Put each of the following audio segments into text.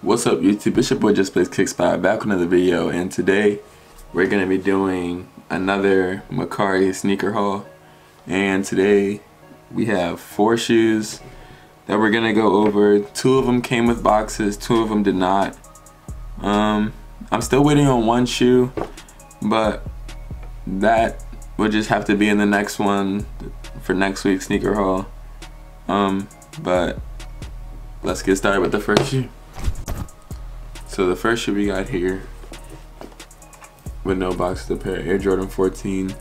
What's up YouTube, it's your boy Just Plays Kickspot back with another video, and today we're going to be doing another Mercari sneaker haul. And today we have 4 shoes that we're going to go over. 2 of them came with boxes, 2 of them did not. I'm still waiting on 1 shoe, but that would just have to be in the next one for next week's sneaker haul. But let's get started with the first shoe. So the first shoe we got here, with no box, the pair Air Jordan 14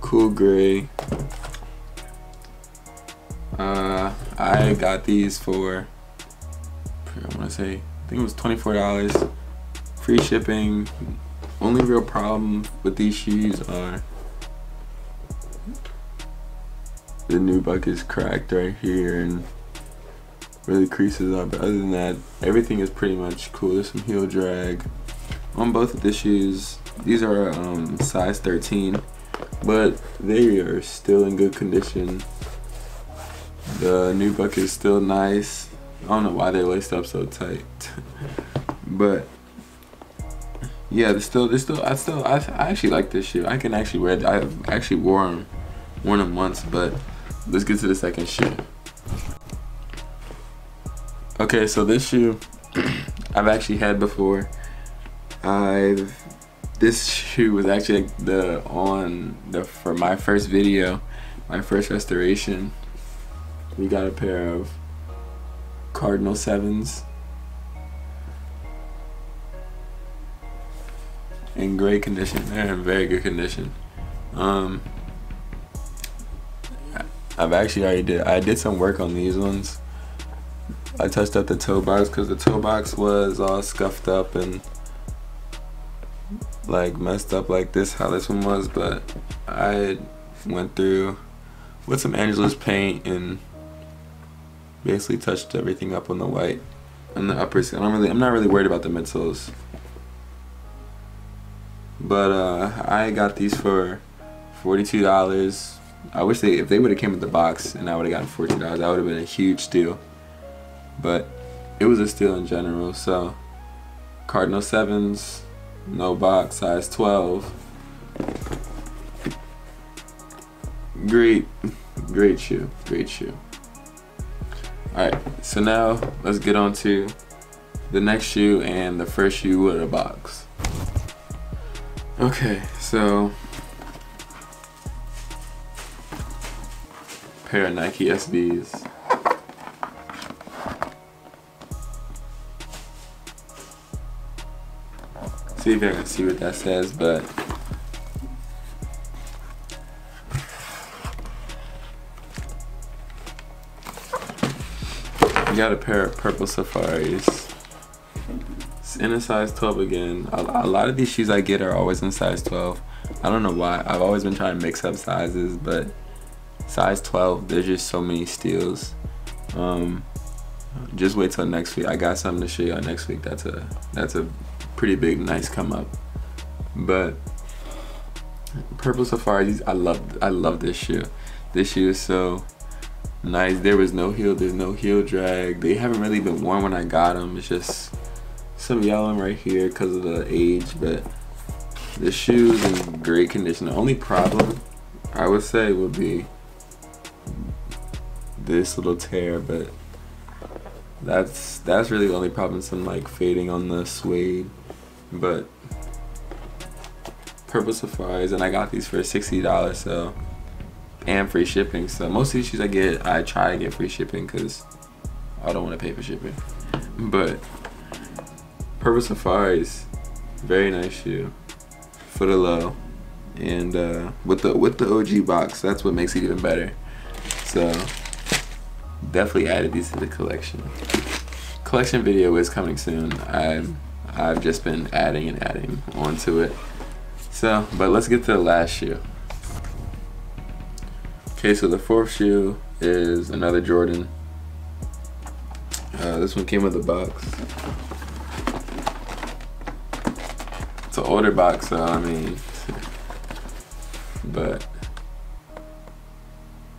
cool gray. I got these for, I think it was $24, free shipping. Only real problem with these shoes are the new bucket's cracked right here and where the creases are, but other than that, everything is pretty much cool. There's some heel drag on both of the shoes. These are size 13, but they are still in good condition. The new bucket is still nice. I don't know why they're laced up so tight, but yeah, I actually like this shoe. I can actually wear it. I've actually worn them once, but let's get to the second shoe. Okay, so this shoe I've actually had before. This shoe was actually for my first video, my first restoration. We got a pair of Cardinal 7s in great condition. They're in very good condition. I did some work on these ones. I touched up the toe box because the toe box was all scuffed up and like messed up like this, how this one was, but I went through with some Angelus Paint and basically touched everything up on the white and the uppers. I'm not really worried about the midsoles. But I got these for $42. I wish if they would have came with the box and I would have gotten $42, that would have been a huge steal. But it was a steal in general. So Cardinal 7s, no box, size 12. Great shoe, great shoe. Alright, so now let's get on to the next shoe and the first shoe with a box. Okay, so pair of Nike SBs. See if I can see what that says, but we got a pair of purple Safaris. It's in a size 12 again. A lot of these shoes I get are always in size 12. I don't know why. I've always been trying to mix up sizes, but size 12, there's just so many steals. Just wait till next week. I got something to show you next week. That's a pretty big, nice come up. But purple Safaris, I love this shoe. This shoe is so nice. There's no heel drag. They haven't really been worn when I got them. It's just some yellowing right here because of the age, but the shoe's in great condition. The only problem I would say would be this little tear, but that's really the only problem. Some like fading on the suede. But purple Safaris, and I got these for $60, so, and free shipping. So most of these shoes I try to get free shipping because I don't want to pay for shipping. But purple Safaris, very nice shoe for the low, and with the OG box, that's what makes it even better. So definitely added these to the collection. Collection video is coming soon. I've just been adding and adding onto it. So, but let's get to the last shoe. Okay, so the 4th shoe is another Jordan. This one came with a box. It's an older box, so I mean, but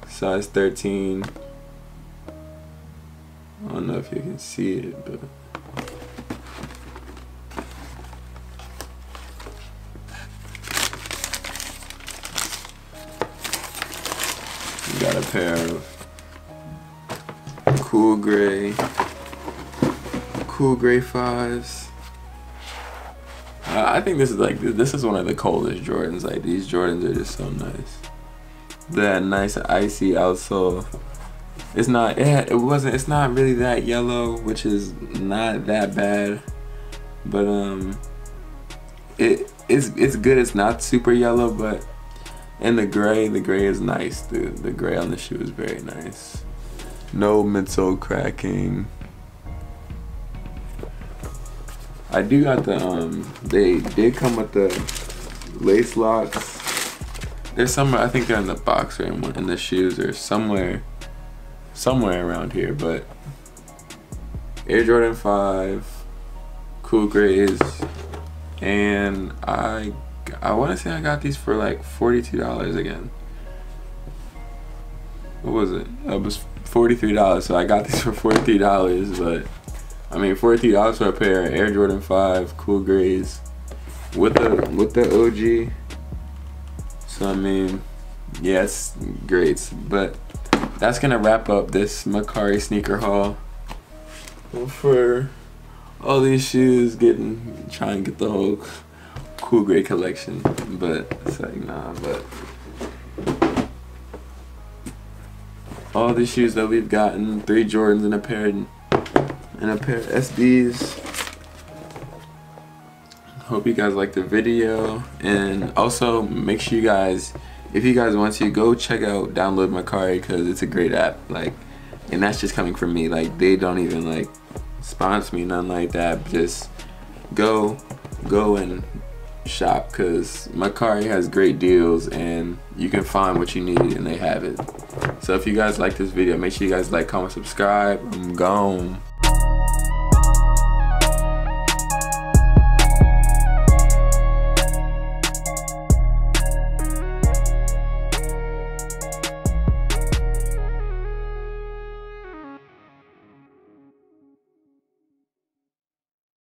size 13. I don't know if you can see it, but we got a pair of cool gray 5s. I think this is like, this is one of the coldest Jordans. Like, these Jordans are just so nice. That nice icy outsole. It's not, it's not really that yellow, which is not that bad, but it's good. It's not super yellow, but and the gray is nice. The gray on the shoe is very nice. No midsole cracking. I do got the they did come with the lace locks. There's somewhere, I think they're in the box or in the shoes or somewhere around here, but Air Jordan 5 cool grays, and I want to say I got these for like $42 again. What was it? It was $43, so I got these for $43, but I mean $43 for a pair of Air Jordan 5 cool grays with the OG. So I mean, yeah, it's great. But that's gonna wrap up this Mercari sneaker haul for all these shoes. Trying to get the whole cool gray collection, but it's like, nah. But all these shoes that we've gotten, 3 Jordans and a pair of SBs. Hope you guys liked the video, and also make sure you guys, if you guys want to, go download Mercari, because it's a great app. Like, and that's just coming from me. Like, they don't even like sponsor me, nothing like that. Just go and shop, because Mercari has great deals and you can find what you need and they have it. So if you guys like this video, make sure you guys like, comment, subscribe. I'm gone.